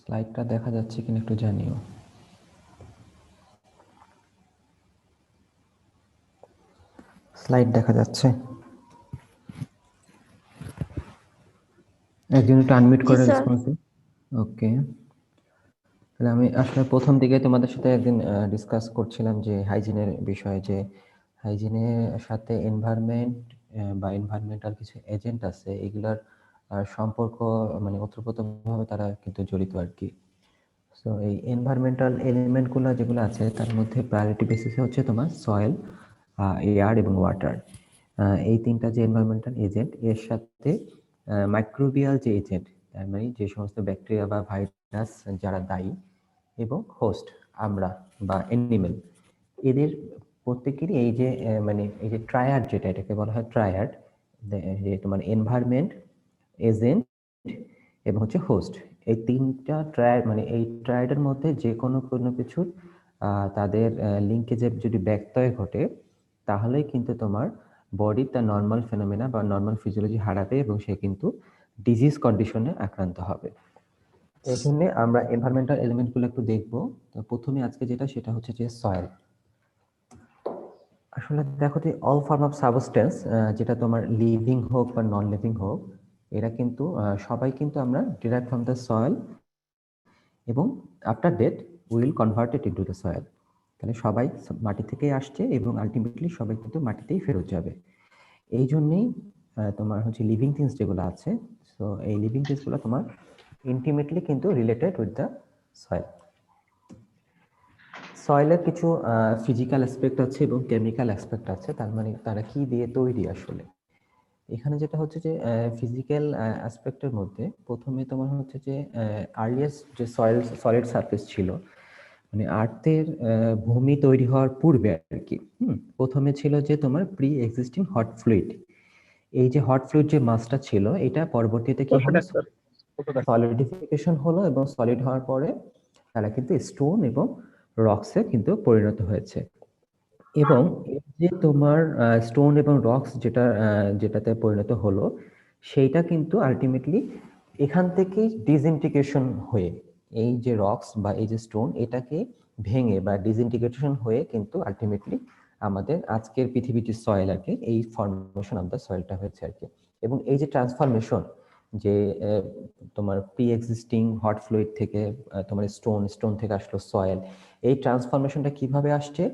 স্লাইডটা দেখা যাচ্ছে কিনা একটু জানিও। স্লাইড দেখা যাচ্ছে? একজন একটু আনমিউট জি করে স্যার। রেসপন্স দিন। ওকে, তাহলে আমি আসলে প্রথম দিকে তোমাদের সাথে একদিন ডিসকাস করছিলাম যে হাইজিনের বিষয়ে, যে হাইজিনের সাথে এনভায়রনমেন্ট বা এনভায়রনমেন্টাল কিছু এজেন্ট আছে, এগুলার সম্পর্ক মানে ওতপ্রোতভাবে তারা কিন্তু জড়িত আর কি। সো এই এনভায়রনমেন্টাল এলিমেন্টগুলো যেগুলো আছে তার মধ্যে প্রায়োরিটি বেসিসে হচ্ছে তোমার সয়েল, এয়ার এবং ওয়াটার। এই তিনটা যে এনভায়রনমেন্টাল এজেন্ট, এর সাথে মাইক্রোবিয়াল যে এজেন্ট, তার মানে যে সমস্ত ব্যাকটেরিয়া বা ভাইরাস যারা দায়ী, এবং হোস্ট আমরা বা অ্যানিমেল, এদের প্রত্যেকেরই এই যে মানে এই যে ট্রায়াড, যেটা এটাকে বলা হয় ট্রায়াড, যে তোমার এনভায়রনমেন্ট, এজেন্ট এবং হচ্ছে হোস্ট। এই তিনটা ট্রায়াড মানে এই ট্রায়াডের মধ্যে যে কোনো কোনো কিছুর তাদের লিঙ্কেজে যদি ব্যত্যয় ঘটে, তাহলেই কিন্তু তোমার বডি তার নর্মাল ফেনোমেনা বা নর্মাল ফিজিওলজি হারাবে এবং সে কিন্তু ডিজিজ কন্ডিশনে আক্রান্ত হবে। এই জন্য আমরা এনভায়রনমেন্টাল এলিমেন্টগুলো একটু দেখবো। তো প্রথমে আজকে যেটা, সেটা হচ্ছে যে সয়েল। আসলে দেখো যে অল ফর্ম অফ সাবস্টেন্স, যেটা তোমার লিভিং হোক বা নন লিভিং হোক, এরা কিন্তু সবাই কিন্তু আমরা ডিরাইভ ফ্রম দ্য সয়েল, এবং after death will converted into the soil. তাহলে সবাই মাটি থেকেই আসছে এবং আলটিমেটলি সবাই কিন্তু মাটিতেই ফেরত যাবে। এই জন্যেই তোমার হচ্ছে লিভিং থিংস যেগুলো আছে, সো এই লিভিং থিংসগুলো তোমার ইন্টিমেটলি কিন্তু রিলেটেড উইথ দ্য সয়েল। সয়েলের কিছু ফিজিক্যাল অ্যাসপেক্ট আছে এবং কেমিক্যাল অ্যাসপেক্ট আছে, তার মানে তারা কি দিয়ে তৈরি আসলে। এখানে যেটা হচ্ছে যে ফিজিক্যাল অ্যাসপেক্টের মধ্যে প্রথমে তোমার হচ্ছে যে আর্লিয়েস্ট যে সলিড সারফেস ছিল, মানে আর্থের ভূমি তৈরি হওয়ার পূর্বে আর কি, প্রথমে ছিল যে তোমার প্রি এক্সিস্টিং হট ফ্লুইড। এই যে হট ফ্লুইড যে মাসটা ছিল, এটা পরবর্তীতে কি হলো, সলিডিফিকেশন হলো, এবং সলিড হওয়ার পরে তারা কিন্তু স্টোন এবং রক্সে কিন্তু পরিণত হয়েছে। এবং এই যে তোমার স্টোন এবং রক্স যেটাতে পরিণত হলো, সেইটা কিন্তু আলটিমেটলি এখান থেকেই ডিসইন্টিগ্রেশন হয়ে, এই যে রক্স বা এই যে স্টোন, এটাকে ভেঙে বা ডিসইন্টিগ্রেশন হয়ে কিন্তু আলটিমেটলি আমাদের আজকের পৃথিবীর যে সয়েল আর কি, এই ফর্মেশন অফ দ্য সয়েলটা হয়েছে আর কি। এবং এই যে ট্রান্সফরমেশন, যে তোমার প্রি এক্সিস্টিং হট ফ্লুইড থেকে তোমার স্টোন থেকে আসলো সয়েল, এই ট্রান্সফরমেশনটা কিভাবে আসছে?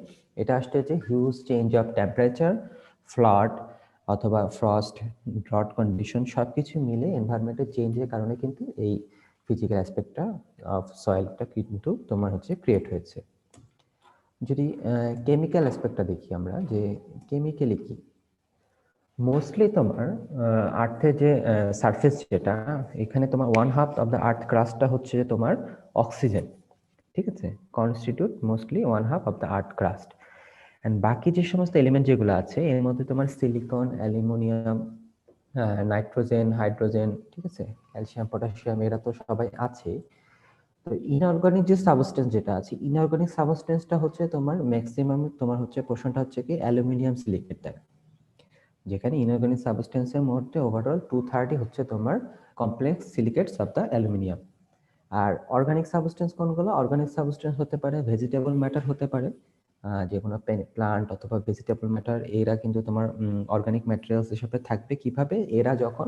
এটা আসছে যে huge change of temperature, flood অথবা ফ্রস্ট, ড্রট কন্ডিশন, সবকিছু মিলে এনভায়রনমেন্টের চেঞ্জের কারণে কিন্তু এই ফিজিক্যাল অ্যাসপেক্টটা অফ সয়েলটা কিন্তু তোমার হচ্ছে ক্রিয়েট হয়েছে। যদি কেমিক্যাল অ্যাসপেক্টটা দেখি আমরা, যে কেমিক্যালি কি, মোস্টলি তোমার আর্থের যে সারফেস, যেটা এখানে তোমার 1/2 অফ দ্য আর্থ ক্রাস্টটা হচ্ছে তোমার অক্সিজেন, ঠিক আছে, constitute mostly 1/2 of the earth crust. And বাকি যে সমস্ত এলিমেন্ট যেগুলো আছে, এর মধ্যে তোমার সিলিকন, অ্যালুমিনিয়াম, নাইট্রোজেন, হাইড্রোজেন, ঠিক আছে, ক্যালসিয়াম, পটাশিয়াম, এরা তো সবাই আছে। তো ইনঅর্গানিক যে সাবস্টেন্স যেটা আছে, ইনঅর্গানিক সাবস্টেন্সটা হচ্ছে তোমার ম্যাক্সিমাম তোমার হচ্ছে পোর্শনটা হচ্ছে কি অ্যালুমিনিয়াম সিলিকেট দ্বারা, যেখানে ইনঅর্গানিক সাবস্টেন্সের মধ্যে ওভারঅল 230 হচ্ছে তোমার complex silicates of the aluminium. আর অর্গানিক সাবস্টেন্স কোনগুলো? অর্গানিক সাবস্টেন্স হতে পারে ভেজিটেবল ম্যাটার, হতে পারে যে কোনো প্লান্ট অথবা ভেজিটেবল ম্যাটার, এরা কিন্তু তোমার অর্গানিক ম্যাটেরিয়ালস হিসেবে থাকবে। কিভাবে? এরা যখন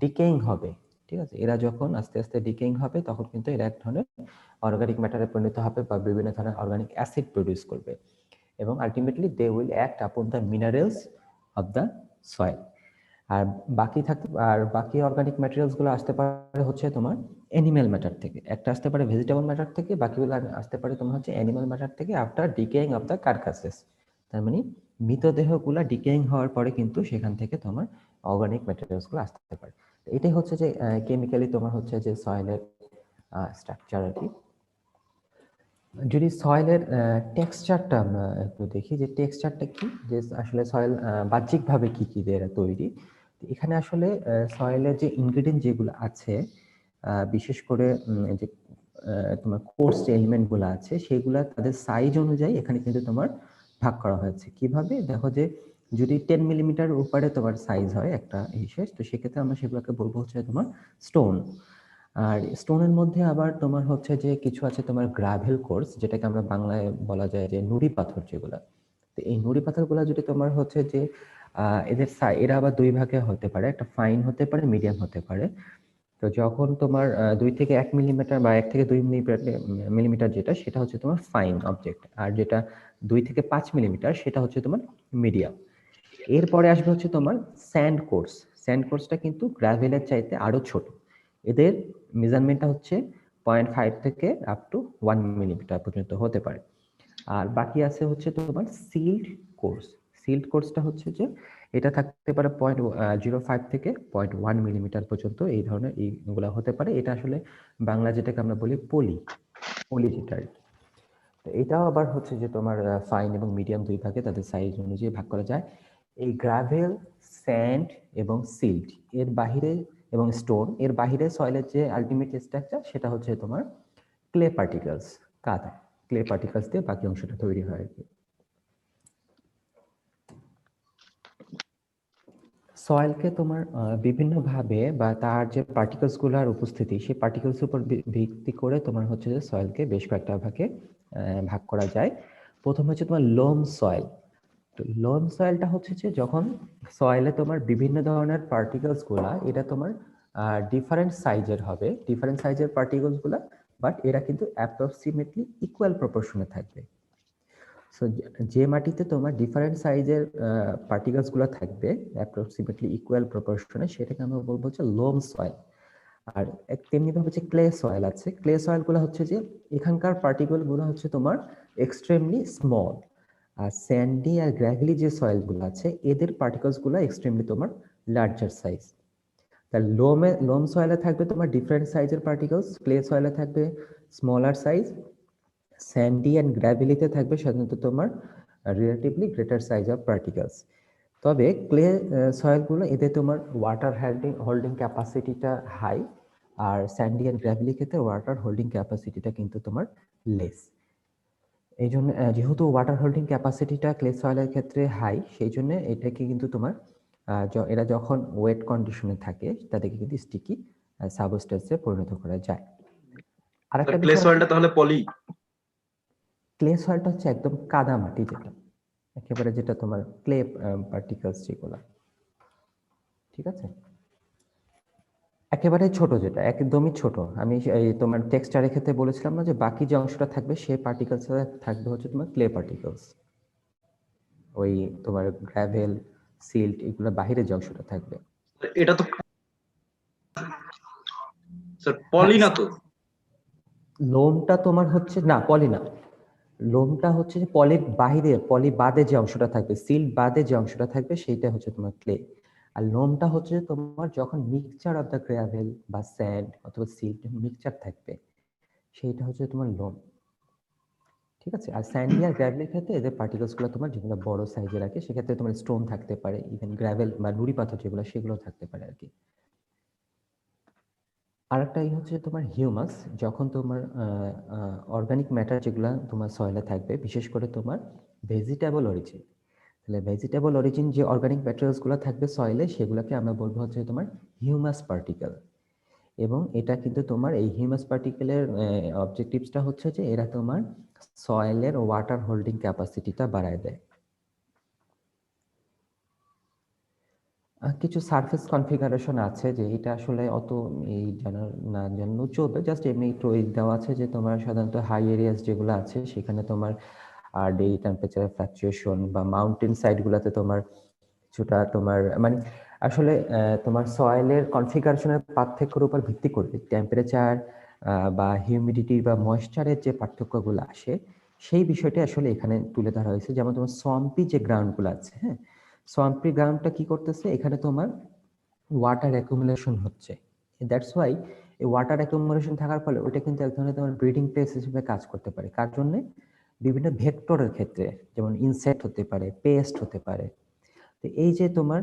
ডিকেইং হবে, ঠিক আছে, এরা যখন আস্তে আস্তে ডিকেইং হবে, তখন কিন্তু এরা এক ধরনের অর্গানিক ম্যাটারে পরিণত হবে বা বিভিন্ন ধরনের অর্গানিক অ্যাসিড প্রডিউস করবে, এবং ultimately they will act upon the minerals of the soil. আর বাকি অর্গানিক ম্যাটেরিয়ালস গুলো আসতে পারে হচ্ছে তোমার অ্যানিম্যাল ম্যাটার থেকে, একটা আসতে পারে ভেজিটেবল ম্যাটার থেকে, বাকিগুলো আসতে পারে তোমার হচ্ছে অ্যানিম্যাল ম্যাটার থেকে আফটার ডিকেইং অফ দ্য কার্কাসেস। তার মানে মৃতদেহগুলো ডিকেইং হওয়ার পরে কিন্তু সেখান থেকে তোমার অর্গানিক ম্যাটেরিয়ালস গুলো আসতে পারে। এটাই হচ্ছে যে কেমিক্যালি তোমার হচ্ছে যে সয়েলের স্ট্রাকচার আর কি। যদি সয়েলের টেক্সচারটা আমরা একটু দেখি, যে টেক্সচারটা কি, যে আসলে সয়েল বাহ্যিকভাবে কি কি দিয়ে এরা তৈরি। এখানে আসলে সয়েলের যে ইনগ্রেডিয়েন্ট যেগুলো আছে, বিশেষ করে যে তোমার কোর্স যে এলিমেন্টগুলো আছে, সেগুলা তাদের সাইজ অনুযায়ী এখানে কিন্তু তোমার ভাগ করা হয়েছে। কিভাবে? দেখো যে যদি 10 মিলিমিটার উপরে তোমার সাইজ হয় একটা হিসেব, তো সেক্ষেত্রে আমরা সেগুলোকে বলবো হচ্ছে তোমার স্টোন। আর স্টোনের মধ্যে আবার তোমার হচ্ছে যে কিছু আছে তোমার গ্রাভেল কোর্স, যেটাকে আমরা বাংলায় বলা যায় যে নুড়ি পাথর যেগুলা। তো এই নুড়ি পাথরগুলো যদি তোমার হচ্ছে যে এরা আবার দুই ভাগে হতে পারে, একটা ফাইন হতে পারে, মিডিয়াম হতে পারে। তো যখন তোমার 2 থেকে 1 মিলিমিটার বা 1 থেকে 2 মিলিমিটার যেটা, সেটা হচ্ছে তোমার ফাইন অবজেক্ট, আর যেটা 2 থেকে 5 মিলিমিটার সেটা হচ্ছে তোমার মিডিয়াম। এরপরে আসবে হচ্ছে তোমার স্যান্ড কোর্স। স্যান্ড কোর্সটা কিন্তু গ্রাভেলের চাইতে আরো ছোট। এদের মেজারমেন্টটা হচ্ছে 0.5 থেকে আপ টু 1 মিলিমিটার পর্যন্ত হতে পারে। আর বাকি আছে হচ্ছে তোমার সিল্ড কোর্স। সিল্ড কোর্সটা হচ্ছে যে এটা থাকতে পারে 0.05 থেকে 0.1 মিলিমিটার পর্যন্ত, এই ধরনের এইগুলা হতে পারে। এটা আসলে বাংলা যেটাকে আমরা বলি পলি, পলি যেটা আর কি। তো এটাও আবার হচ্ছে যে তোমার ফাইন এবং মিডিয়াম দুই ভাগে তাদের সাইজ অনুযায়ী ভাগ করা যায়। এই গ্রাভেল, স্যান্ড এবং সিল্ট এর বাহিরে এবং স্টোন এর বাহিরে সয়েলের যে আলটিমেট স্ট্রাকচার সেটা হচ্ছে তোমার ক্লে পার্টিকেলস, কাদা। ক্লে পার্টিকেলস দিয়ে বাকি অংশটা তৈরি হয় আর কি। সয়েলকে তোমার বিভিন্নভাবে বা তার যে পার্টিকেলস গুলার উপস্থিতি, সেই পার্টিকেলস উপর ভিত্তি করে তোমার হচ্ছে যে সয়েলকে বেশ কয়েকটা ভাগে ভাগ করা যায়। প্রথম হচ্ছে তোমার লোম সয়েল। তো লোম সয়েলটা হচ্ছে যে যখন সয়েলে তোমার বিভিন্ন ধরনের পার্টিকেলস গুলা, এটা তোমার ডিফারেন্ট সাইজের হবে, ডিফারেন্ট সাইজের পার্টিকেলস গুলা, বাট এরা কিন্তু অ্যাপ্রক্সিমেটলি ইকুয়াল প্রপোর্শনে থাকবে। সো যে মাটিতে তোমার ডিফারেন্ট সাইজের পার্টিকেলস গুলো থাকবে অ্যাপ্রক্সিমেটলি ইকুয়াল প্রপোর্শনে, সেটাকে আমরা বলবো হচ্ছে লোম সয়েল। আর তেমনি ভাবে যে ক্লে সয়েল আছে, ক্লে সয়েল গুলো হচ্ছে যে এখানকার পার্টিকেল গুলো হচ্ছে তোমার এক্সট্রিমলি স্মল। আর স্যান্ডি আর গ্র্যাভেলি যে সয়েল গুলো আছে, এদের পার্টিকেলস গুলো এক্সট্রিমলি তোমার লার্জার সাইজ। তার লোম সয়েলে থাকবে তোমার ডিফারেন্ট সাইজের পার্টিকেলস, ক্লে সয়েলে থাকবে স্মলার সাইজ, স্যান্ডি অ্যান্ড গ্র্যাভেলিতে থাকবে সাধারণত তোমার relatively greater size of particles. তবে ক্লে সয়েলগুলো এতে তোমার ওয়াটার হোল্ডিং ক্যাপাসিটিটা হাই, আর স্যান্ডি অ্যান্ড গ্র্যাভেলি ক্ষেত্রে ওয়াটার হোল্ডিং ক্যাপাসিটিটা কিন্তু তোমার লেস। এই জন্য যেহেতু ওয়াটার হোল্ডিং ক্যাপাসিটিটা ক্লে সয়েলের ক্ষেত্রে হাই, সেই জন্য এটাকে কিন্তু তোমার এরা যখন ওয়েট কন্ডিশনে থাকে তাদেরকে কিন্তু স্টিকি সাবস্টেন্সে পরিণত করা যায়। আরেকটা ক্লে বিষয়, সয়েলটা তাহলে পলি? ক্লে সয়েলটা হচ্ছে একদম কাদা মাটি, যেটা একেবারে যেটা তোমার ক্লে পার্টিকেলস যেগুলো, ঠিক আছে, একেবারে ছোট, যেটা একদমই ছোট। আমি এই তোমার টেক্সচারের ক্ষেত্রে বলেছিলাম না যে বাকি যে অংশটা থাকবে সেই পার্টিকেলস থাকবে হচ্ছে তোমার ক্লে পার্টিকেলস। ওই তোমার গ্র্যাভেল, সিল্ট এগুলো বাহিরে যে অংশটা থাকবে। এটা তো স্যার হ্যাঁ, পলি না তো? লোমটা তোমার হচ্ছে না, পলি না। লোমটা হচ্ছে যে পলি বাহিরে, পলি বাদে যে অংশটা থাকবে, সিল্ট বাদে যে অংশটা থাকবে সেইটা হচ্ছে তোমার ক্লে। আর লোমটা হচ্ছে তোমার যখন মিক্সচার অফ দ্য গ্রাভেল বা স্যান্ড অথবা সিল্ট মিক্সচার থাকবে, সেইটা হচ্ছে তোমার লোম, ঠিক আছে। আর স্যান্ডি আর গ্র্যাভেলের ক্ষেত্রে এদের পার্টিকেলস গুলো তোমার যেগুলো বড় সাইজের রাখে, সেক্ষেত্রে তোমার স্টোন থাকতে পারে, ইভেন গ্র্যাভেল বা নুড়ি পাথর যেগুলো, সেগুলো থাকতে পারে আর কি। আরেকটাই হচ্ছে তোমার হিউমাস। যখন তোমার অর্গানিক ম্যাটার যেগুলো তোমার সয়েলে থাকবে, বিশেষ করে তোমার ভেজিটেবল অরিজিন, তাহলে ভেজিটেবল অরিজিন যে অর্গানিক ম্যাটেরিয়ালস গুলো থাকবে সয়েলে, সেগুলোকে আমরা বলবো হচ্ছে তোমার হিউমাস পার্টিকেল। এবং এটা কিন্তু তোমার এই হিউমাস পার্টিকেলের অবজেক্টিভসটা হচ্ছে যে এরা তোমার সয়েলের ওয়াটার হোল্ডিং ক্যাপাসিটিটা বাড়ায় দেয়। কিছু সারফেস কনফিগারেশন আছে যে এটা আসলে অত এই জানার না জানলেও চলবে, জাস্ট এমনি একটু এই দেওয়া আছে যে তোমার সাধারণত হাই এরিয়াস যেগুলো আছে সেখানে তোমার ডেইলি টেম্পারেচার ফ্লাকচুয়েশন, বা মাউন্টেন সাইডগুলোতে তোমার কিছুটা তোমার মানে আসলে তোমার সয়েলের কনফিগারেশনের পার্থক্যের উপর ভিত্তি করে টেম্পারেচার বা হিউমিডিটি বা ময়েশ্চারের যে পার্থক্যগুলো আসে, সেই বিষয়টি আসলে এখানে তুলে ধরা হয়েছে। যেমন তোমার সোয়াম্পি যে গ্রাউন্ডগুলো আছে, হ্যাঁ, সোয়াম্পি গ্রাউন্ডটা কি করতেছে, এখানে তোমার ওয়াটার অ্যাকুমুলেশন হচ্ছে। দ্যাটস ওয়াই এই ওয়াটার অ্যাকুমুলেশন থাকার ফলে ওইটা কিন্তু এক ধরনের তোমার ব্রিডিং প্লেস হিসেবে কাজ করতে পারে। কার জন্য? বিভিন্ন ভেক্টরের ক্ষেত্রে, যেমন ইনসেক্ট হতে পারে, পেস্ট হতে পারে। তো এই যে তোমার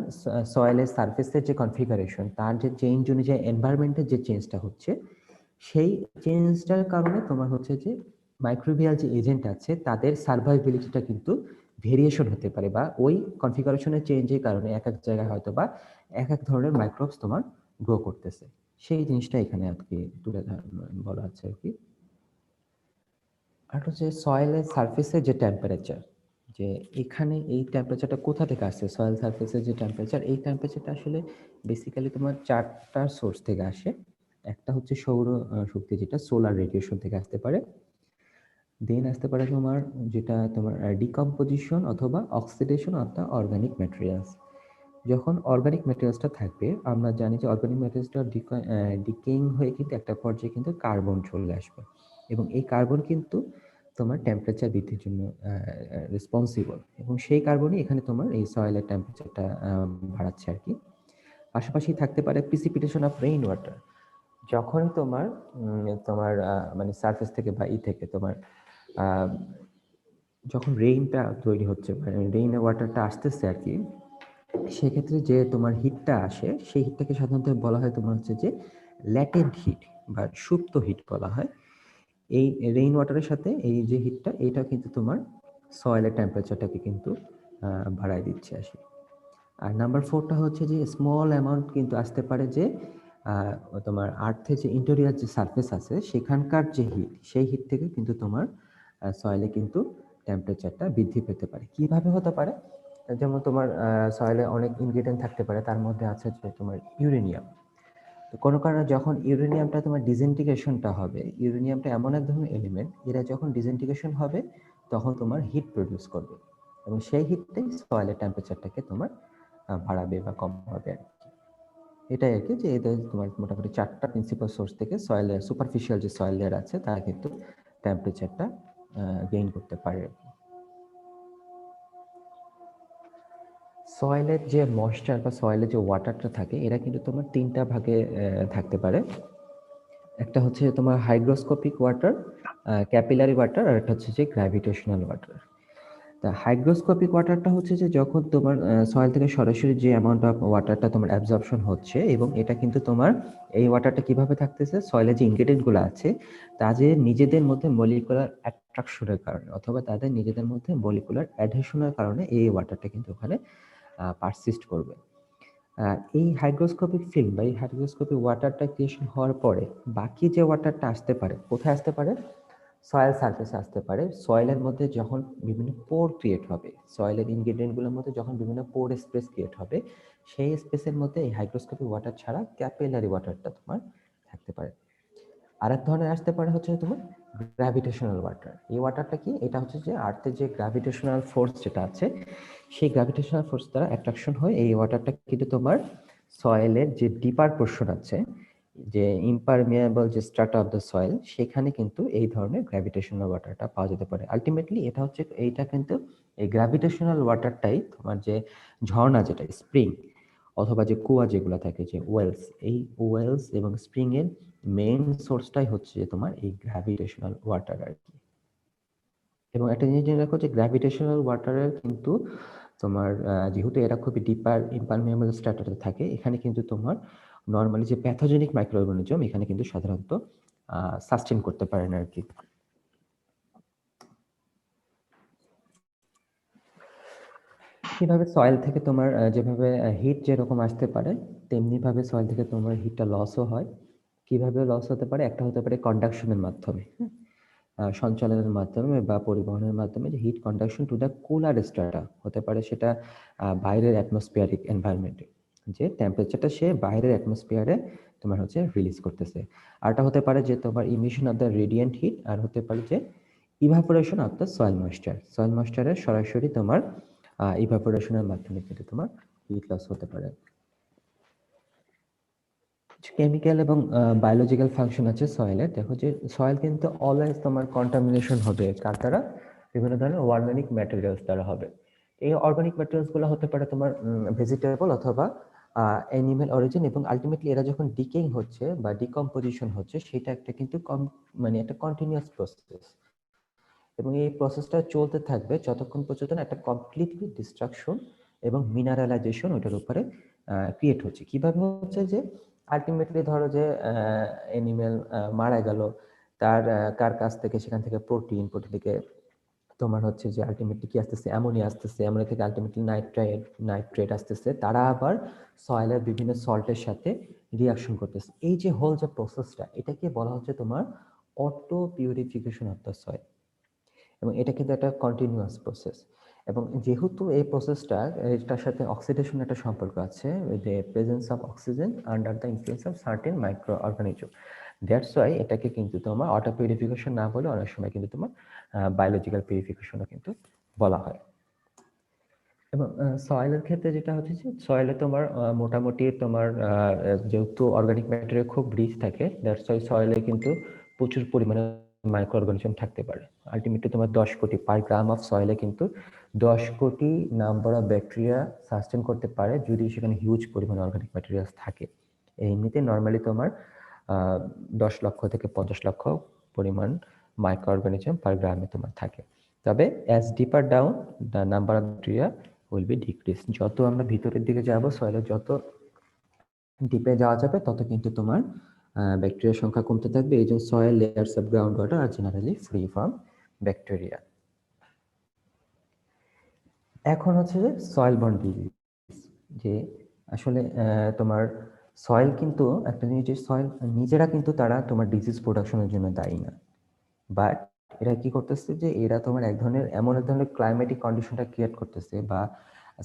সয়েলের সারফেসের যে কনফিগারেশন, তার যে চেঞ্জ অনুযায়ী এনভায়রনমেন্টের যে চেঞ্জটা হচ্ছে, সেই চেঞ্জটার কারণে তোমার হচ্ছে যে মাইক্রোবিয়াল যে এজেন্ট আছে তাদের সার্ভাইভিলিটিটা কিন্তু ভেরিয়েশন হতে পারে, বা ওই কনফিগারেশনের চেঞ্জের কারণে এক এক জায়গায় হয়তো বা এক এক ধরনের মাইক্রোবস তোমার গ্রো করতেছে। সেই জিনিসটা এখানে আর কি তুলে বলা আছে আর কি। আর হচ্ছে সয়েলের সারফেসের যে টেম্পারেচার, যে এখানে এই টেম্পারেচারটা কোথা থেকে আসছে, সয়েল সারফেসের যে টেম্পারেচার, এই টেম্পারেচারটা আসলে বেসিক্যালি তোমার 4টা সোর্স থেকে আসে। একটা হচ্ছে সৌর শক্তি, যেটা সোলার রেডিয়েশন থেকে আসতে পারে। দেন আসতে পারে তোমার যেটা তোমার ডিকম্পোজিশন অথবা oxidation of the organic materials. যখন অর্গানিক ম্যাটেরিয়ালসটা থাকবে, আমরা জানি যে অর্গানিক ম্যাটেরিয়ালসটা ডিকেইং হয়ে কিন্তু একটা পর্যায়ে কিন্তু কার্বন চলে আসবে, এবং এই কার্বন কিন্তু তোমার টেম্পারেচার বৃদ্ধির জন্য রেসপন্সিবল, এবং সেই কার্বনই এখানে তোমার এই সয়েলের টেম্পারেচারটা বাড়াচ্ছে আর কি। পাশাপাশি থাকতে পারে প্রিসিপিটেশন অফ রেইন ওয়াটার। যখন তোমার তোমার মানে সারফেস থেকে বা থেকে তোমার যখন রেইনটা তৈরি হচ্ছে, মানে রেইন ওয়াটারটা আসতেছে আর কি, সেক্ষেত্রে যে তোমার হিটটা আসে, সেই হিটটাকে সাধারণত বলা হয় তোমার হচ্ছে যে ল্যাটেন্ট হিট বা সুপ্ত হিট বলা হয়। এই রেইন ওয়াটারের সাথে এই যে হিটটা, এটা কিন্তু তোমার সয়েলের টেম্পারেচারটাকে কিন্তু বাড়ায় দিচ্ছে আসে। আর নাম্বার 4টা হচ্ছে যে স্মল অ্যামাউন্ট কিন্তু আসতে পারে যে তোমার আর্থে যে ইন্টেরিয়র যে সারফেস আছে, সেখানকার যে হিট, সেই হিট থেকে কিন্তু তোমার সয়েলে কিন্তু টেম্পারেচারটা বৃদ্ধি পেতে পারে। কিভাবে হতে পারে? যেমন তোমার সয়েলে অনেক ইনগ্রেডিয়েন্ট থাকতে পারে, তার মধ্যে আছে যে তোমার ইউরেনিয়াম। তো কোনো কারণে যখন ইউরেনিয়ামটা তোমার ডিসইন্টিগ্রেশনটা হবে, ইউরেনিয়ামটা এমন এক ধরনের এলিমেন্ট, এরা যখন ডিসইন্টিগ্রেশন হবে তখন তোমার হিট প্রডিউস করবে, এবং সেই হিটটাই সয়েলের টেম্পারেচারটাকে তোমার বাড়াবে বা কমাবে আর কি। এটাই আর কি, যে এদের তোমার মোটামুটি 4টা প্রিন্সিপাল সোর্স থেকে সয়েলের সুপারফিশিয়াল যে সয়েল লেয়ার আছে, তারা কিন্তু টেম্পারেচারটা গেইন করতে পারে আর কি। সয়েলের যে ময়েশ্চার বা সয়েলের যে ওয়াটারটা থাকে, এরা কিন্তু তোমার 3টা ভাগে থাকতে পারে। একটা হচ্ছে তোমার হাইগ্রোস্কোপিক ওয়াটার, ক্যাপিলারি ওয়াটার, আর একটা হচ্ছে যে গ্র্যাভিটেশনাল ওয়াটার। তা হাইগ্রোস্কোপিক ওয়াটারটা হচ্ছে যে যখন তোমার সয়েল থেকে সরাসরি যে অ্যামাউন্ট অফ ওয়াটারটা তোমার অ্যাবজর্পশন হচ্ছে, এবং এটা কিন্তু তোমার এই ওয়াটারটা কিভাবে থাকতেছে, সয়েলের যে ইনগ্রেডিয়েন্টগুলো আছে তাদের নিজেদের মধ্যে মলিকুলার অ্যাট্রাকশনের কারণে অথবা তাদের নিজেদের মধ্যে মলিকুলার অ্যাডহেশনের কারণে এই ওয়াটারটা কিন্তু ওখানে পারসিস্ট করবে। এই হাইগ্রোস্কোপিক ফিল্ম বা এই হাইগ্রোস্কোপিক ওয়াটারটা ক্রিয়েশন হওয়ার পরে বাকি যে ওয়াটারটা আসতে পারে, কোথায় আসতে পারে? সয়েল সারফেসে আসতে পারে। সয়েলের মধ্যে যখন বিভিন্ন পোর ক্রিয়েট হবে, সয়েলের ইনগ্রেডিয়েন্টগুলোর মধ্যে যখন বিভিন্ন পোর স্পেস ক্রিয়েট হবে, সেই স্পেসের মধ্যে এই হাইগ্রোস্কোপিক ওয়াটার ছাড়া ক্যাপিলারি ওয়াটারটা তোমার থাকতে পারে। আরেক ধরনের আসতে পারে হচ্ছে তোমার গ্র্যাভিটেশনাল ওয়াটার। এই ওয়াটারটা কি? এটা হচ্ছে যে আর্থের যে গ্র্যাভিটেশনাল ফোর্স যেটা আছে, সেই গ্র্যাভিটেশনাল ফোর্স দ্বারা অ্যাট্রাকশন হয়ে এই ওয়াটারটা কিন্তু তোমার সয়েলের যে ডিপার পোর্শন আছে, যে ইম্পারমিয়েবল যে স্ট্রাটা অফ দ্য সয়েল, সেখানে কিন্তু এই ধরনের গ্র্যাভিটেশনাল ওয়াটারটা পাওয়া যেতে পারে। আলটিমেটলি এটা হচ্ছে, এইটা কিন্তু এই গ্র্যাভিটেশনাল ওয়াটারটাই তোমার যে ঝর্ণা, যেটা স্প্রিং অথবা যে কুয়া যেগুলো থাকে, যে ওয়েলস, এই ওয়েলস এবং স্প্রিং এর মেইন সোর্সটাই হচ্ছে যে তোমার এই গ্র্যাভিটেশনাল ওয়াটার আর কি। এবং একটা জিনিস জেনে রাখো যে গ্র্যাভিটেশনাল ওয়াটারের কিন্তু তোমার যেহেতু এরা খুবই ডিপার ইম্পারমিয়েবল স্ট্রাটাতে থাকে, এখানে কিন্তু তোমার নর্মালি যে প্যাথোজেনিক মাইক্রোঅর্গানিজম এখানে কিন্তু সাধারণত সাস্টেন করতে পারে না আর কি। কিভাবে সয়েল থেকে তোমার যেভাবে হিট যেরকম আসতে পারে, তেমনি ভাবে সয়েল থেকে তোমার হিটটা লসও হয়। কিভাবে লস হতে পারে? একটা হতে পারে কন্ডাকশনের মাধ্যমে, সঞ্চালনের মাধ্যমে বা পরিবহনের মাধ্যমে, যে heat conduction to the cooler strata হতে পারে, সেটা বাইরের অ্যাটমসফিয়ারিক এনভায়রনমেন্টে, যে টেম্পারেচারটা সে বাইরের অ্যাটমসফিয়ারে তোমার হচ্ছে রিলিজ করতেছে। আরটা হতে পারে যে তোমার emission of the radiant heat, আর হতে পারে যে evaporation of the soil moisture. Soil ময়েশ্চারের সরাসরি তোমার ইভাপোরেশনের মাধ্যমে কিন্তু তোমার হিট লস হতে পারে। কেমিক্যাল এবং বায়োলজিক্যাল ফাংশন আছে সয়েলের। দেখো যে সয়েল কিন্তু অলওয়েজ তোমার কন্টামিনেশন হবে কার দ্বারা? বিভিন্ন ধরনের অর্গানিক ম্যাটেরিয়ালস দ্বারা হবে। এই অর্গানিক ম্যাটেরিয়ালস গুলো হতে পারে তোমার ভেজিটেবল অথবা অ্যানিমেল অরিজিন, এবং আলটিমেটলি এরা যখন ডিকেইং হচ্ছে বা ডিকম্পোজিশন হচ্ছে, সেটা একটা কিন্তু মানে একটা কন্টিনিউয়াস প্রসেস, এবং এই প্রসেসটা চলতে থাকবে যতক্ষণ পর্যন্ত না একটা কমপ্লিটলি ডিস্ট্রাকশন এবং মিনারেলাইজেশন ওটার উপরে ক্রিয়েট হচ্ছে। কিভাবে হচ্ছে? যে আলটিমেটলি ধরো যে অ্যানিমেল মারা গেল, তার কার কাছ থেকে, সেখান থেকে প্রোটিন থেকে তোমার হচ্ছে যে আলটিমেটলি কি আসতেছে, অ্যামোনিয়া আসতেছে, অ্যামোনিয়া থেকে আলটিমেটলি নাইট্রেট আসতেছে, তারা আবার সয়েলের বিভিন্ন সল্টের সাথে রিয়াকশন করতেছে। এই যে হোল যে প্রসেসটা, এটাকে বলা হচ্ছে তোমার auto purification of the soil, এবং এটা কিন্তু একটা কন্টিনিউয়াস প্রসেস। এবং যেহেতু এই প্রসেসটা, এটার সাথে অক্সিডেশন একটা সম্পর্ক আছে, যে presence of oxygen under the influence of certain micro organism, that's why এটাকে কিন্তু তোমার অটো পিউরিফিকেশন না বলে অনেক সময় কিন্তু তোমার বায়োলজিক্যাল পিউরিফিকেশনও কিন্তু বলা হয়। এবং সয়েলের ক্ষেত্রে যেটা হচ্ছে যে সয়েলে তোমার মোটামুটি তোমার যেহেতু অর্গানিক ম্যাটেরিয়াল খুব রিচ থাকে, দ্যাটস ওয়াই সয়েলে কিন্তু প্রচুর পরিমাণে মাইক্রো অর্গানিজম থাকতে পারে। আলটিমেটলি তোমার 10 কোটি পার গ্রাম অফ সয়েলে কিন্তু 10 কোটি নাম্বার অফ ব্যাকটেরিয়া সাস্টেন করতে পারে যদি সেখানে হিউজ পরিমাণে অর্গানিক ম্যাটেরিয়ালস থাকে। এমনিতে নর্মালি তোমার 10 লক্ষ থেকে 50 লক্ষ পরিমাণ মাইক্রো অর্গানিজম পার গ্রামে তোমার থাকে। তবে as deeper down the number of bacteria will be decrease. যত আমরা ভিতরের দিকে যাব, সয়েলে যত ডিপে যাওয়া যাবে, তত কিন্তু তোমার ব্যাকটেরিয়ার সংখ্যা কমতে থাকবে। এই জন্য soil layers of ground water আর জেনারেলি ফ্রি ফ্রম ব্যাকটেরিয়া। এখন হচ্ছে যে সয়েল বর্ন ডিজিজ, যে আসলে তোমার সয়েল কিন্তু একটা জিনিস, যে সয়েল নিজেরা কিন্তু তারা তোমার ডিজিজ প্রোডাকশনের জন্য দায়ী না, বাট এরা কি করতেছে যে এরা তোমার এমন এক ধরনের ক্লাইমেটিক কন্ডিশনটা ক্রিয়েট করতেছে, বা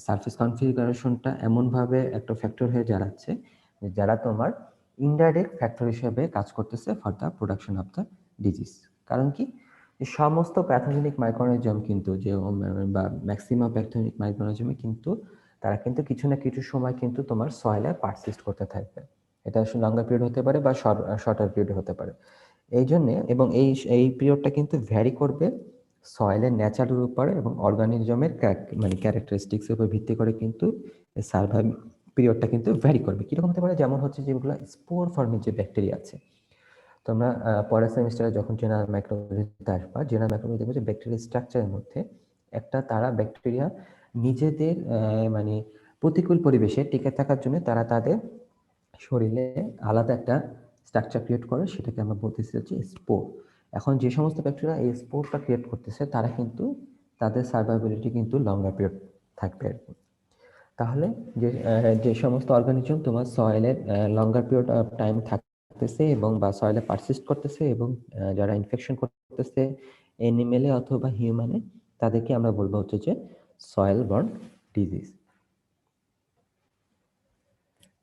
সারফেস কনফিগারেশনটা এমনভাবে একটা ফ্যাক্টর হয়ে দাঁড়াচ্ছে, যারা তোমার ইনডাইরেক্ট ফ্যাক্টর হিসেবে কাজ করতেছে for the production of the disease. কারণ কি, যে সমস্ত প্যাথোজেনিক মাইক্রোঅর্গানিজম কিন্তু, যে বা ম্যাক্সিমাম প্যাথোজেনিক মাইক্রোঅর্গানিজমে কিন্তু তারা কিন্তু কিছু না কিছু সময় কিন্তু তোমার সয়েলে পারসিস্ট করতে থাকবে। এটা আসলে লঙ্গার পিরিয়ড হতে পারে বা শর্টার পিরিয়ড হতে পারে। এই জন্যে, এবং এই পিরিয়ডটা কিন্তু ভ্যারি করবে সয়েলের ন্যাচারের উপরে এবং অর্গানিজমের মানে ক্যারেক্টারিস্টিক্সের উপর ভিত্তি করে কিন্তু সার্ভাইভ পিরিয়ডটা কিন্তু ভ্যারি করবে। কীরকম হতে পারে, যেমন হচ্ছে যেগুলো স্পোর ফর্মের যে ব্যাকটেরিয়া আছে, তোমরা পরের সেমিস্টারে যখন জেনারেল মাইক্রোবায়োলজিতে আসবা, জেনারেল মাইক্রোবায়োলজি দেখবে যে ব্যাকটেরিয়া স্ট্রাকচারের মধ্যে একটা, তারা ব্যাকটেরিয়া নিজেদের মানে প্রতিকূল পরিবেশে টিকে থাকার জন্য তারা তাদের শরীরে আলাদা একটা স্ট্রাকচার ক্রিয়েট করে, সেটাকে আমরা বলতেছি হচ্ছে স্পোর। এখন যে সমস্ত ব্যাকটেরিয়া এই স্পোরটা ক্রিয়েট করতেছে, তারা কিন্তু তাদের সার্ভাইবিলিটি কিন্তু লঙ্গার পিরিয়ড থাকবে আর কি। তাহলে যে সমস্ত অর্গানিজম তোমার সয়েলের লঙ্গার পিরিয়ড অফ টাইম থাকতেছে এবং বা সয়েলে পারসিস্ট করতেছে, এবং যারা ইনফেকশন করতেছে এনিমেলে অথবা হিউম্যানে, তাদেরকে আমরা বলবো হচ্ছে যে সয়েল বর্ন ডিজিজ।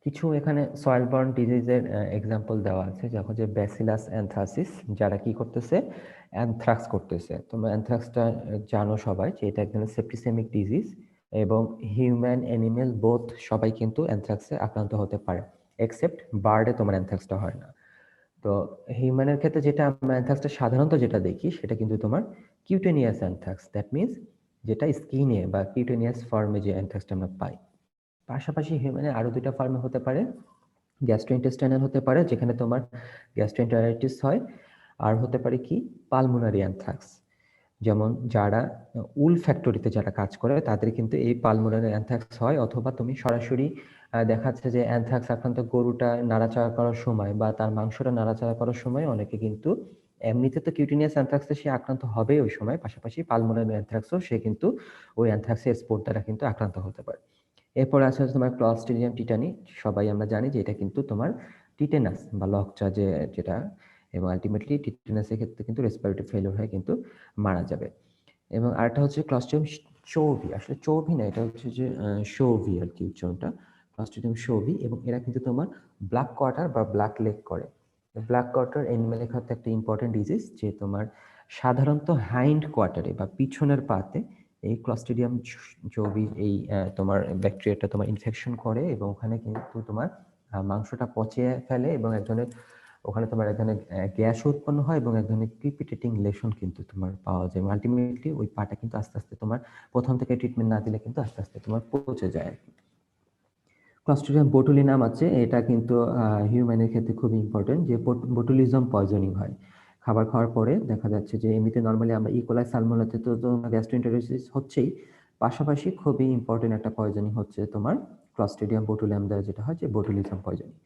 কিছু এখানে সয়েল বর্ন ডিজিজের এক্সাম্পল দেওয়া আছে, যখন যে ব্যাসিলাস অ্যানথ্রাসিস, যারা কি করতেছে, অ্যানথ্রাক্স করতেছে। তোমরা অ্যানথ্রাক্সটা জানো সবাই যে এটা একদম সেপ্টিসেমিক ডিজিজ, এবং হিউম্যান অ্যানিমেল বোথ সবাই কিন্তু অ্যানথ্রাক্সে আক্রান্ত হতে পারে, এক্সেপ্ট বার্ডে তোমার অ্যানথ্রাক্সটা হয় না। তো হিউম্যানের ক্ষেত্রে যেটা আমরা অ্যানথ্রাক্সটা সাধারণত যেটা দেখি, সেটা কিন্তু তোমার কিউটেনিয়াস অ্যানথ্রাক্স, দ্যাট মিনস যেটা স্কিনে বা কিউটেনিয়াস ফর্মে যে অ্যানথ্রাক্সটা আমরা পাই। পাশাপাশি হিউম্যানের আরো 2টা ফর্মে হতে পারে, গ্যাস্ট্রোইন্টেস্টাইনাল হতে পারে, যেখানে তোমার গ্যাস্ট্রোএন্টারাইটিস হয়, আর হতে পারে কি পালমোনারি অ্যানথ্রাক্স। যেমন যারা উল ফ্যাক্টরিতে যারা কাজ করে, তাদের কিন্তু এই পালমোনারি অ্যানথ্রাক্স হয়, অথবা তুমি সরাসরি দেখা যাচ্ছে যে অ্যানথ্রাক্স আক্রান্ত গরুটা নাড়াচাড়া করার সময় বা তার মাংসটা নাড়াচাড়া করার সময় অনেকে কিন্তু, এমনিতে তো কিউটিনিয়াস অ্যানথ্রাক্সে সে আক্রান্ত হবে ওই সময়, পাশাপাশি পালমোনারি অ্যানথ্রাক্সও সে কিন্তু ওই অ্যানথ্রাক্সের স্পোর দ্বারা কিন্তু আক্রান্ত হতে পারে। এরপর আছে হচ্ছে তোমার ক্লস্ট্রিডিয়াম টিটানি। সবাই আমরা জানি যে এটা কিন্তু তোমার টিটেনাস বা লকচা যেটা, এবং আলটিমেটলি টিটেনাসের ক্ষেত্রে কিন্তু রেসপিরেটরি ফেলিওর হয়ে কিন্তু মারা যাবে। এবং আরেকটা হচ্ছে ক্লস্ট্রিডিয়াম চৌভি, আসলে চৌভি না, এটা হচ্ছে যে শোভি আর কি উচ্চারণটা, ক্লস্ট্রিডিয়াম শোভি। এবং এরা কিন্তু তোমার ব্ল্যাক কোয়ার্টার বা ব্ল্যাক লেগ করে। ব্ল্যাক কোয়ার্টার অ্যানিমেলের ক্ষেত্রে একটা ইম্পর্টেন্ট ডিজিজ, যে তোমার সাধারণত হাইন্ড কোয়ার্টারে বা পিছনের পাতে এই ক্লস্ট্রিডিয়াম চৌবি এই তোমার ব্যাকটেরিয়াটা তোমার ইনফেকশন করে, এবং ওখানে কিন্তু তোমার মাংসটা পচিয়ে ফেলে, এবং ওখানে তোমার এক ধরনের গ্যাস উৎপন্ন হয়, এবং এক ধরনের ক্রিপিটেটিং লেশন কিন্তু তোমার পাওয়া যায়। আলটিমেটলি ওই পাটা কিন্তু আস্তে আস্তে তোমার প্রথম থেকে ট্রিটমেন্ট না দিলে কিন্তু আস্তে আস্তে তোমার পচে যায় আর কি। ক্লস্ট্রিডিয়াম বোটুলিনাম আছে, এটা কিন্তু হিউম্যানের ক্ষেত্রে খুব ইম্পর্টেন্ট, যে বোটুলিজম পয়জনিং হয় খাবার খাওয়ার পরে। দেখা যাচ্ছে যে এমনিতে নর্মালি আমরা ইকোলাই সালমোনেলাতে তো গ্যাস্ট্রোএন্টারাইটিস হচ্ছেই, পাশাপাশি খুবই ইম্পর্টেন্ট একটা পয়জনিং হচ্ছে তোমার ক্লস্ট্রিডিয়াম বোটুলিনাম দ্বারা যেটা হয় যে বোটুলিজম পয়জনিং।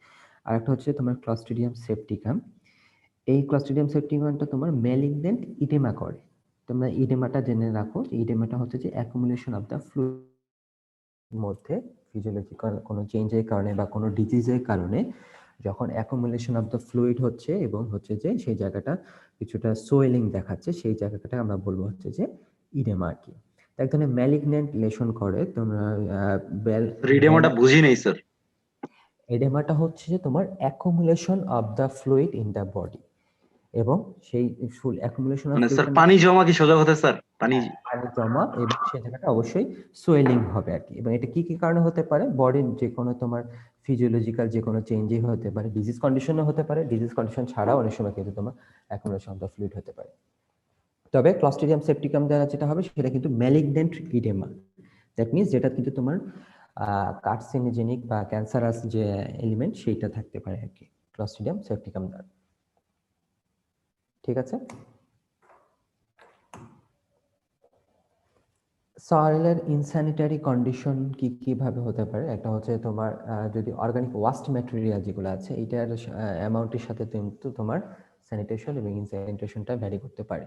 আর একটা হচ্ছে তোমার ক্লস্ট্রিডিয়াম সেপ্টিকাম। এই ক্লস্ট্রিডিয়াম সেপ্টিকামটা তোমার ম্যালিগন্যান্ট ইডেমা করে। তো তোমরা ইডেমাটা জেনে রাখো। ইডেমাটা হচ্ছে যে অ্যাকুমুলেশন অফ দ্য ফ্লুইড মধ্যে ফিজিওলজিক্যাল কোনো চেঞ্জের কারণে বা কোনো ডিজিজের কারণে যখন অ্যাকুমুলেশন অফ দ্য ফ্লুইড হচ্ছে এবং হচ্ছে যে সেই জায়গাটা কিছুটা সোয়েলিং দেখাচ্ছে, সেই জায়গাটা আমরা বলবো হচ্ছে যে ইডেমা আর কি। এক ধরনের ম্যালিগন্যান্ট লেশন করে তোমরা রিডেমাটা বুঝি নাই স্যার। এডেমাটা হচ্ছে যে তোমার accumulation of the fluid in the body, এবং সেই ফুল অ্যাকুমুলেশন অফ মানে স্যার ফ্লুইড পানি জমা কি সোজা কথা স্যার? পানি পানি জমা, এবং সেই জায়গাটা অবশ্যই সোয়েলিং হবে আর কি। এবং এটা কি কি কারণে হতে পারে? বডির যে কোনো তোমার ফিজিওলজিক্যাল যে কোনো চেঞ্জই হতে পারে, ডিজিজ কন্ডিশনও হতে পারে, ডিজিজ কন্ডিশন ছাড়াও অনেক সময় কিন্তু তোমার অ্যাকুমুলেশন অফ দ্য ফ্লুইড হতে পারে। তবে ক্লস্ট্রিডিয়াম সেপ্টিকাম দ্বারা যেটা হবে সেটা কিন্তু ম্যালিগন্যান্ট ইডেমা। দ্যাট মিনস যেটা কিন্তু তোমার কার্সিনোজেনিক বা ক্যান্সারাস যে এলিমেন্ট সেইটা থাকতে পারে আর কি ক্লস্ট্রিডিয়াম সেপ্টিকাম দ্বারা। ঠিক আছে। সয়েলের ইনস্যানিটারি কন্ডিশন কি কিভাবে হতে পারে? একটা হচ্ছে তোমার যদি অর্গানিক ওয়াস্ট ম্যাটেরিয়াল যেগুলো আছে এইটার অ্যামাউন্টের সাথে কিন্তু তোমার স্যানিটেশন এবং ইনস্যানিটেশনটা ভ্যারি করতে পারে।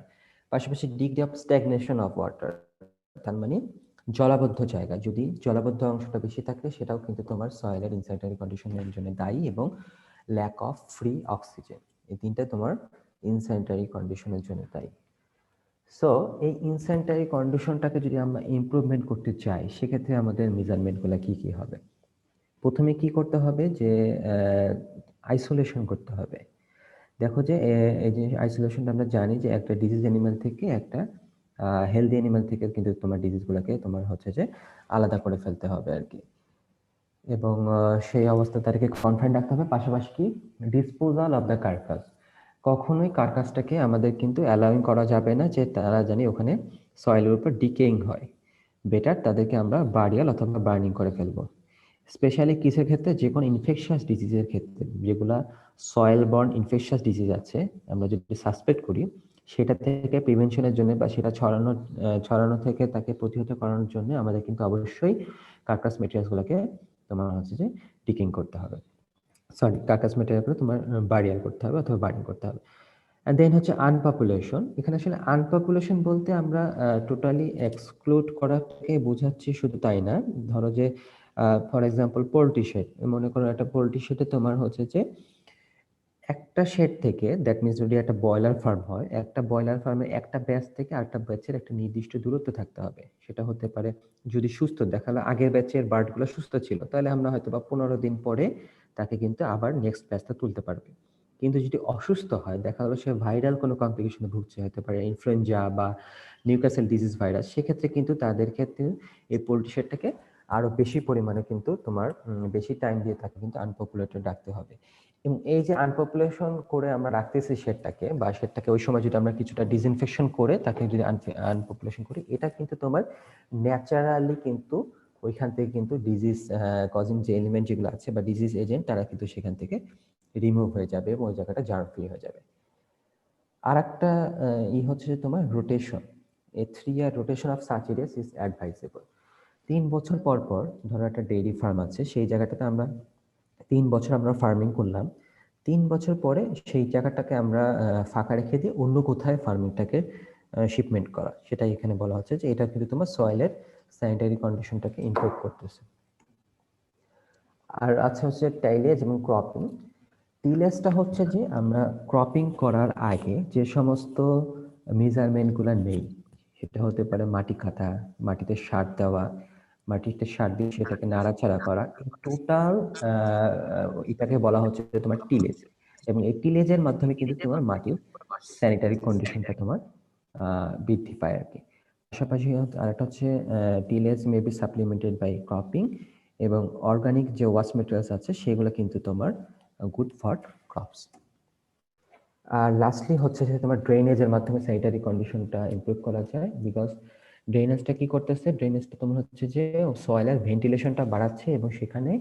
পাশাপাশি degree of stagnation of water, তার মানে জলাবদ্ধ জায়গা, যদি জলাবদ্ধ অংশটা বেশি থাকে সেটাও কিন্তু তোমার সয়েলের ইনস্যানিটারি কন্ডিশনের জন্য দায়ী, এবং ল্যাক অফ ফ্রি অক্সিজেন, এই তিনটা তোমার ইনস্যানিটারি কন্ডিশনের জন্য দায়ী। সো এই ইনস্যানিটারি কন্ডিশনটাকে যদি আমরা ইমপ্রুভমেন্ট করতে চাই সেক্ষেত্রে আমাদের মেজারমেন্টগুলো কি কি হবে? প্রথমে কি করতে হবে যে আইসোলেশন করতে হবে। দেখো যে এই যে আইসোলেশনটা আমরা জানি যে একটা ডিজিজ অ্যানিমাল থেকে একটা হেলদি অ্যানিমাল থেকে কিন্তু তোমার ডিজিজগুলোকে তোমার হচ্ছে যে আলাদা করে ফেলতে হবে আর কি, এবং সেই অবস্থা তাদেরকে কনফাইন রাখতে হবে। পাশাপাশি কি ডিসপোজাল অফ দ্য কার্কাস, কখনোই কার্কাসটাকে আমাদের কিন্তু অ্যালাউইং করা যাবে না যে তারা জানি ওখানে সয়েলের উপর ডিকেইং হয়। বেটার তাদেরকে আমরা বারিয়াল অথবা বার্নিং করে ফেলবো। স্পেশালি কিসের ক্ষেত্রে? যে কোনো ইনফেকশাস ডিজিজের ক্ষেত্রে, যেগুলা সয়েল বর্ন ইনফেকশাস ডিজিজ আছে আমরা যদি সাসপেক্ট করি, সেটা থেকে প্রিভেনশনের জন্য বা সেটা ছড়ানো থেকে তাকে প্রতিহত করানোর জন্য আমাদের কিন্তু অবশ্যই কার্কাস মেটেরিয়ালসগুলোকে তোমার হচ্ছে যে ডিকিং করতে হবে, সরি কার্কাস মেটেরিয়াল তোমার বারিয়াল করতে হবে অথবা বার্নিং করতে হবে। অ্যান্ড দেন হচ্ছে আনপপুলেশন। এখানে আসলে আনপপুলেশন বলতে আমরা টোটালি এক্সক্লুড করাকে বোঝাচ্ছি শুধু তাই না। ধরো যে ফর এক্সাম্পল পোল্ট্রি শেড, মনে করো একটা পোল্ট্রি শেডে তোমার হচ্ছে যে একটা শেড থেকে, দ্যাট মিনস যদি একটা ব্রয়লার ফার্ম হয়, একটা ব্রয়লার ফার্মে একটা ব্যাচ থেকে আরেকটা ব্যাচের একটা নির্দিষ্ট দূরত্ব থাকতে হবে। সেটা হতে পারে যদি সুস্থ দেখালো আগের ব্যাচের বার্ডগুলো সুস্থ ছিল তাহলে আমরা হয়তো বা 15 দিন পরে তাকে কিন্তু আবার নেক্সট ব্যাচটা তুলতে পারবে। কিন্তু যদি অসুস্থ হয়, দেখা গেলো সে ভাইরাল কোনো কমপ্লিকেশনে ভুগছে, হতে পারে ইনফ্লুয়েঞ্জা বা নিউক্যাসল ডিজিজ ভাইরাস, সেক্ষেত্রে কিন্তু তাদের ক্ষেত্রে এই পোল্ট্রি শেডটাকে আরো বেশি পরিমাণে কিন্তু তোমার বেশি টাইম দিয়ে তাকে কিন্তু আনপপুলেটেড রাখতে হবে। এবং এই যে আনপপুলেশন করে আমরা রাখতেছি শেডটাকে, বা শেডটাকে ওই সময় যদি আমরা কিছুটা ডিসইনফেকশন করে তাকে যদি আনপপুলেশন করি, এটা কিন্তু তোমার ন্যাচারালি কিন্তু ওইখান থেকে কিন্তু ডিজিজ কজিং যে এলিমেন্ট যেগুলো আছে বা ডিজিজ এজেন্ট তারা কিন্তু সেখান থেকে রিমুভ হয়ে যাবে এবং ওই জায়গাটা জার্ম ফ্রি হয়ে যাবে। আর একটা হচ্ছে যে তোমার রোটেশন, এই 3 ইয়ার রোটেশন অফ সার্চিডিয়াস ইজ অ্যাডভাইজেবল। 3 বছর পর পর ধরো একটা ডেইরি ফার্ম আছে, সেই জায়গাটাতে আমরা 3 বছর আমরা ফার্মিং করলাম, 3 বছর পরে সেই জায়গাটাকে আমরা ফাঁকা রেখে দিয়ে অন্য কোথায় ফার্মিংটাকে শিপমেন্ট করা, সেটাই এখানে বলা হচ্ছে যে এটা কিন্তু তোমার সয়েলের স্যানিটারি কন্ডিশনটাকে ইমপ্রুভ করতেছে। আর আছে হচ্ছে টাইলেজ এবং ক্রপিং। টিলেজটা হচ্ছে যে আমরা ক্রপিং করার আগে যে সমস্ত মেজারমেন্টগুলো নেই, সেটা হতে পারে মাটি কাটা, মাটিতে সার দেওয়া, মাটিতে সার দিয়ে সেটাকে নাড়াচাড়া করা, টোটাল এটাকে বলা হচ্ছে যে তোমার টিলেজ। এবং এই টিলেজের মাধ্যমে কিন্তু তোমার মাটির স্যানিটারি কন্ডিশনটা তোমার বৃদ্ধি পায় আর কি। পাশাপাশি আরেকটা হচ্ছে tillage may be supplemented by cropping, এবং অর্গানিক যে ওয়াশ মেটেরিয়ালস আছে সেগুলো কিন্তু তোমার গুড ফর ক্রপস। আর লাস্টলি হচ্ছে যে তোমার ড্রেনেজের মাধ্যমে স্যানিটারি কন্ডিশনটা ইমপ্রুভ করা যায়, বিকজ ড্রেনেজটা কি করতেছে? ড্রেনেজটা তোমার হচ্ছে যে সয়েলের ভেন্টিলেশনটা বাড়াচ্ছে এবং সেখানে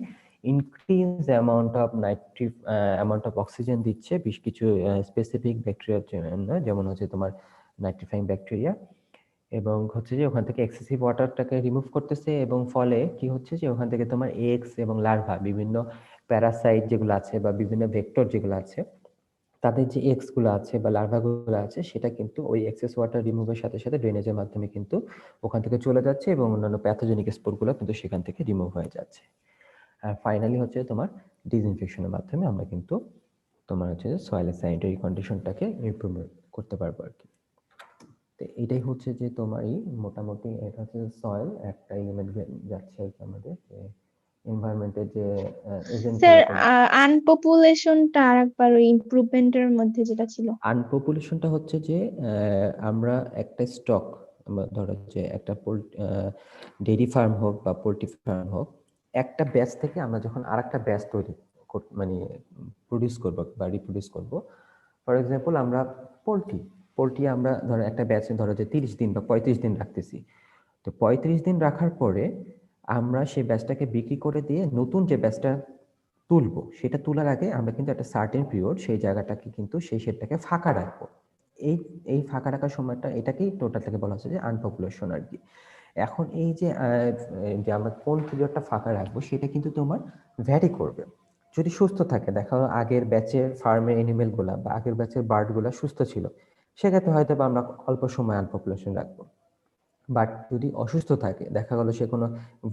ইনক্রিজ অ্যামাউন্ট অফ অক্সিজেন দিচ্ছে বেশ কিছু স্পেসিফিক ব্যাকটেরিয়ার জন্য, যেমন হচ্ছে তোমার নাইট্রিফাইং ব্যাকটেরিয়া, এবং হচ্ছে যে ওখান থেকে এক্সেসিভ ওয়াটারটাকে রিমুভ করতেছে, এবং ফলে কি হচ্ছে যে ওখান থেকে তোমার এগস এবং লার্ভা, বিভিন্ন প্যারাসাইট যেগুলো আছে বা বিভিন্ন ভেক্টর যেগুলো আছে তাদের যে এক্স গুলো আছে বা লার্ভা গুলো আছে সেটা কিন্তু ওই এক্সেস ওয়াটার রিমুভের সাথে সাথে ড্রেনেজের মাধ্যমে কিন্তু ওখান থেকে চলে যাচ্ছে এবং অন্যান্য প্যাথোজেনিক স্পোর গুলো কিন্তু সেখান থেকে রিমুভ হয়ে যাচ্ছে। আর ফাইনালি হচ্ছে তোমার ডিসইনফেকশনের মাধ্যমে আমরা কিন্তু তোমার হচ্ছে সয়েলের স্যানিটারি কন্ডিশনটাকে ইমপ্রুভমেন্ট করতে পারবো আর কি। তো এটাই হচ্ছে যে তোমার এই মোটামুটি এটা হচ্ছে সয়েল একটা এলিমেন্ট যাচ্ছে আর কি আমাদের এনভায়রনমেন্টের যে এজেন্ট স্যার গুলো। আনপপুলেশনটা আরেকবার ওই ইমপ্রুভমেন্টের মধ্যে যেটা ছিল। আনপপুলেশনটা হচ্ছে যে আমরা একটা স্টক, ধরো যে একটা ডেইরি ফার্ম হোক বা পোল্ট্রি ফার্ম হোক, একটা ব্যাচ থেকে আমরা যখন আরেকটা ব্যাচ তৈরি মানে প্রডিউস করব বা রিপ্রোডিউস করব। ফর এক্সাম্পল আমরা পোল্ট্রি আমরা ধরো একটা ব্যাচে ধরো যে 30 দিন বা 35 দিন রাখতেছি। তো 35 দিন রাখার পরে আমরা সেই ব্যাচটাকে বিক্রি করে দিয়ে নতুন যে ব্যাচটা তুলবো, সেটা তোলার আগে আমরা কিন্তু একটা সার্টেন পিরিয়ড সেই জায়গাটাকে কিন্তু সেই শেডটাকে ফাঁকা রাখবো। এই এই ফাঁকা রাখার সময়টা এটাকেই টোটালটাকে বলা হচ্ছে যে আনপপুলেশন আর কি। এখন এই যে যে আমরা কোন পিরিয়ডটা ফাঁকা রাখবো সেটা কিন্তু তোমার ভ্যারি করবে। যদি সুস্থ থাকে, দেখা গেলো আগের ব্যাচের ফার্মের এনিমেল গুলা বা আগের ব্যাচের বার্ড গুলা সুস্থ ছিল, সেক্ষেত্রে হয়তো বা আমরা অল্প সময় আনপপুলেশন রাখবো। বাট যদি অসুস্থ থাকে, দেখা গেল সে কোনো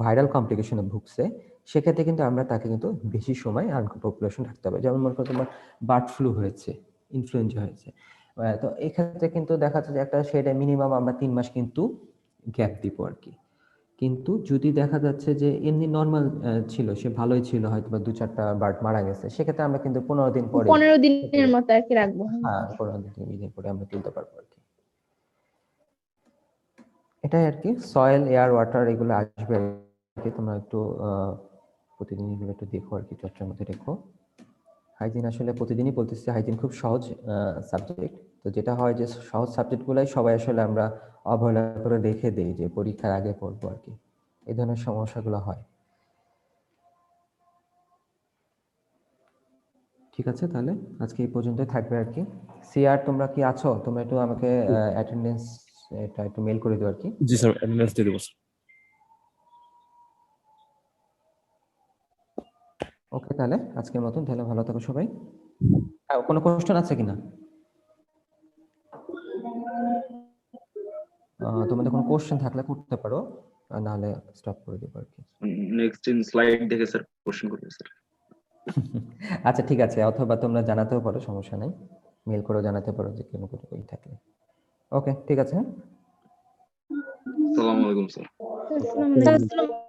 ভাইরাল কমপ্লিকেশনে ভুগছে, সেক্ষেত্রে কিন্তু আমরা তাকে কিন্তু বেশি সময় আনপপুলেশন রাখতে হবে। যেমন মনে করো তোমার বার্ড ফ্লু হয়েছে, ইনফ্লুয়েঞ্জা হয়েছে, তো এক্ষেত্রে কিন্তু দেখা যাচ্ছে যে একটা সেটা মিনিমাম আমরা 3 মাস কিন্তু গ্যাপ দিব আর কি। কিন্তু যদি দেখা যাচ্ছে যে এমনি নর্মাল ছিল, সে ভালোই ছিল, হয়তো বা 2-4টা বার্ড মারা গেছে, সেক্ষেত্রে আমরা কিন্তু 15 দিন পরে 15 দিনের মতো আর কি রাখবো। হ্যাঁ 15 দিন পরে আমরা তুলতে পারবো আর কি। এটাই আর কি, সয়েল এয়ার ওয়াটার এগুলো আসবে আর কি। তোমরা একটু প্রতিদিন এগুলো একটু দেখো আর কি, চর্চার মধ্যে রেখো। হাইজিন আসলে প্রতিদিনই বলতেছি, হাইজিন খুব সহজ সাবজেক্ট। তো যেটা হয় যে সহজ সাবজেক্টগুলাই সবাই আসলে আমরা অবহেলা করে রেখে দিই যে পরীক্ষার আগে পড়বো আর কি, এই ধরনের সমস্যাগুলো হয়। ঠিক আছে, তাহলে আজকে এই পর্যন্তই থাকবে আর কি। সিআর তোমরা কি আছো? তোমরা একটু আমাকে অ্যাটেন্ডেন্স এটা একটু মেল করে দিও আর কি। জি স্যার, অ্যাটেন্ডেন্স দিয়ে দেবো। ওকে, তাহলে আজকের মতন, তাহলে ভালো থাকো সবাই। কোনো কোশ্চেন আছে কিনা? তোমাদের কোনো কোশ্চেন থাকলে করতে পারো, আর নাহলে স্টপ করে দেবো আর কি। নেক্সট ইন স্লাইড দেখে স্যার কোশ্চেন করবে স্যার। আচ্ছা ঠিক আছে, অথবা তোমরা জানাতেও পারো, সমস্যা নাই, মেল করেও জানাতে পারো যে কোনো কিছু থাকলে। ওকে ঠিক আছে। আসসালামু আলাইকুম স্যার। আসসালামু আলাইকুম।